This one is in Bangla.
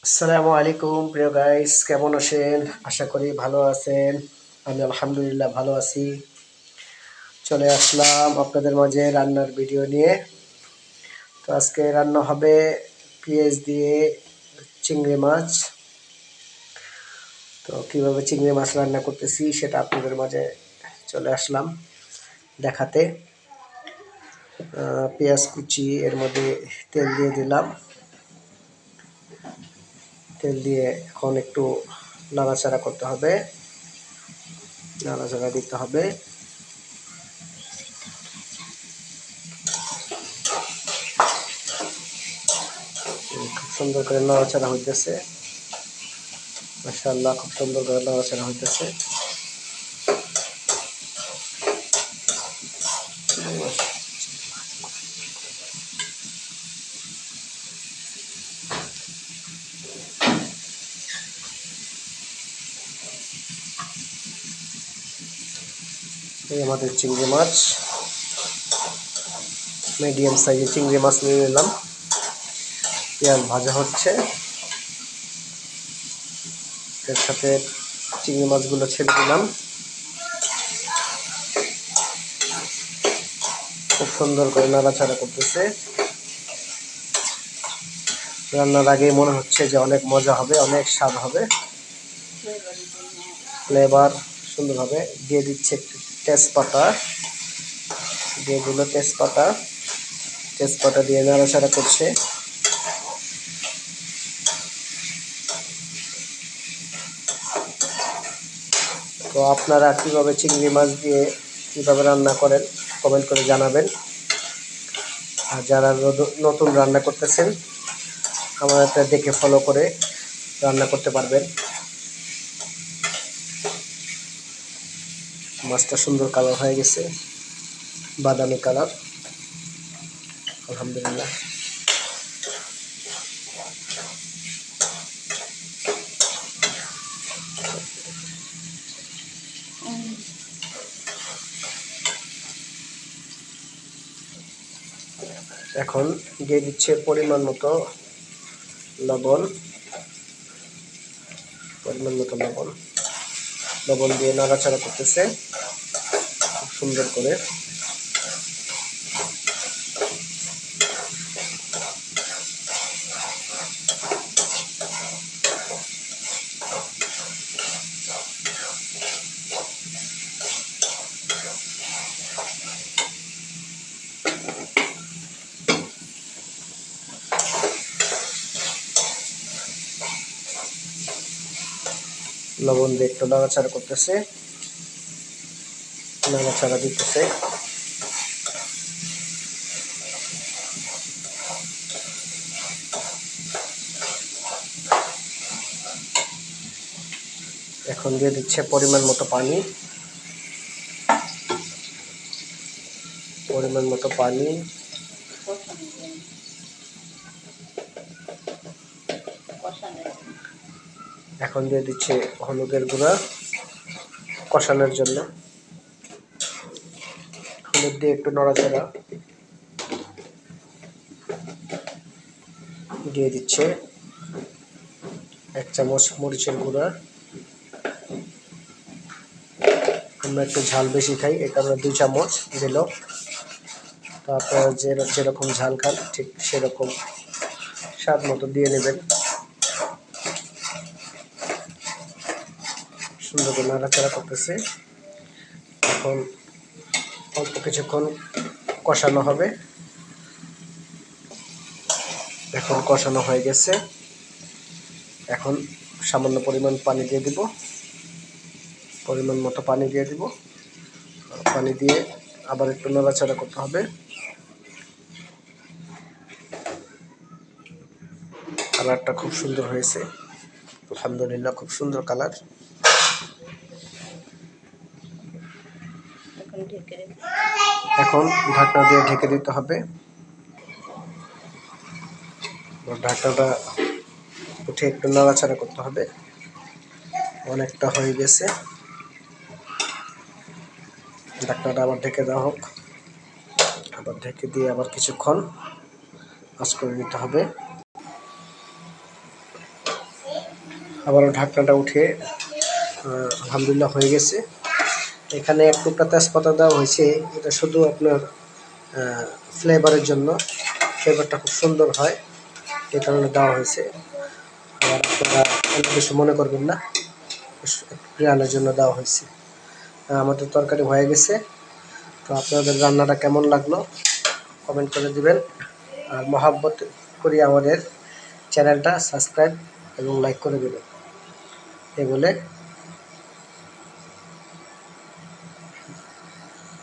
আসসালামু আলাইকুম প্রিয় গাইস, কেমন আছেন? আশা করি ভালো আছেন। আমি আলহামদুলিল্লাহ ভালো আছি। চলে আসলাম আপনাদের মাঝে রান্নার ভিডিও নিয়ে। তো আজকে রান্না হবে পেঁয়াজ দিয়ে চিংড়ি মাছ। তো কিভাবে চিংড়ি মাছ রান্না করতেছি সেটা আপনাদের মাঝে চলে আসলাম দেখাতে। পেঁয়াজ কুচি এর মধ্যে তেল দিয়ে দিলাম। তেল দিয়ে এখন একটু নাড়াচাড়া করতে হবে, নাড়াচাড়া দিতে হবে। খুব সুন্দর করে নাড়াচাড়া হইতেছে, মাশাআল্লাহ, খুব সুন্দর করে নাড়াচাড়া হইতেছে। এই আমাদের চিংড়ি মাছ, মিডিয়াম সাইজের চিংড়ি মাছ নিয়ে নিলাম। পেঁয়াজ ভাজা হচ্ছে, এর সাথে চিংড়ি মাছগুলো ছেড়ে দিলাম। খুব সুন্দর করে নাড়াচাড়া করতেছে। রান্নার আগেই মনে হচ্ছে যে অনেক মজা হবে, অনেক স্বাদ হবে, ফ্লেভার সুন্দর হবে। দিয়ে দিচ্ছে একটু তেজপাতা, দিয়ে দিল তেজপাতা। তেজপাতা দিয়ে নাড়াচাড়া করছে। তো আপনারা কীভাবে চিংড়ি মাছ দিয়ে কীভাবে রান্না করেন কমেন্ট করে জানাবেন। আর যারা নতুন রান্না করতেছেন আমাদের দেখে ফলো করে রান্না করতে পারবেন। মাছটা সুন্দর কালার হয়ে গেছে, বাদামি কালার, আলহামদুলিল্লাহ। এখন দিয়ে দিচ্ছে পরিমাণ মতো লবণ, পরিমাণ মতো লবণ। লবণ দিয়ে নাড়াচাড়া করতেছে খুব সুন্দর করে। লবণ দিয়ে একটু নাড়াচাড়া করতেছে, নাড়াচাড়া দিতেছে। এখন দিয়ে দিচ্ছে পরিমাণ মতো পানি, পরিমাণ মতো পানি। এখন দিয়ে দিচ্ছে হলুদের গুঁড়া কষানোর জন্য। হলুদ দিয়ে একটু নড়াচড়া দিয়ে দিচ্ছে 1 চামচ মরিচের গুঁড়া। আমরা একটু ঝাল বেশি খাই, এই কারণে 2 চামচ দিল। তো আপনারা যেরকম ঝাল খান ঠিক সেরকম স্বাদ মতো দিয়ে নেবেন। সুন্দর করে নাড়াচাড়া করতেছে। এখন অল্প কিছুক্ষণ কষানো হবে। এখন কষানো হয়ে গেছে। এখন সামান্য পরিমাণ পানি দিয়ে দিব, পরিমাণ মতো পানি দিয়ে দিব। পানি দিয়ে আবার একটু নাড়াচাড়া করতে হবে। কালারটা খুব সুন্দর হয়েছে, আলহামদুলিল্লাহ, খুব সুন্দর কালার। এখন ঢাকনা দিয়ে ঢেকে দিতে হবে। ঢাকনাটা উঠে একটু নাড়াচাড়া করতে হবে। অনেকটা হয়ে গেছে, ঢাকনাটা আবার ঢেকে দেওয়া হোক। আবার ঢেকে দিয়ে আবার কিছুক্ষণ আঁচ করে নিতে হবে। আবারও ঢাকনাটা উঠে আলহামদুলিল্লাহ হয়ে গেছে। এখানে এক টুকরা তেজপাতা দেওয়া হয়েছে, এটা শুধু আপনার ফ্লেভারের জন্য, ফ্লেভারটা খুব সুন্দর হয় এই কারণে দেওয়া হয়েছে। আর আপনারা অন্য কিছু মনে করবেন না, গ্রানের জন্য দেওয়া হয়েছে। আমাদের তরকারি হয়ে গেছে। তো আপনাদের রান্নাটা কেমন লাগলো কমেন্ট করে দিবেন। আর মহাব্বত করি আমাদের চ্যানেলটা সাবস্ক্রাইব এবং লাইক করে দেবেন। এই বলে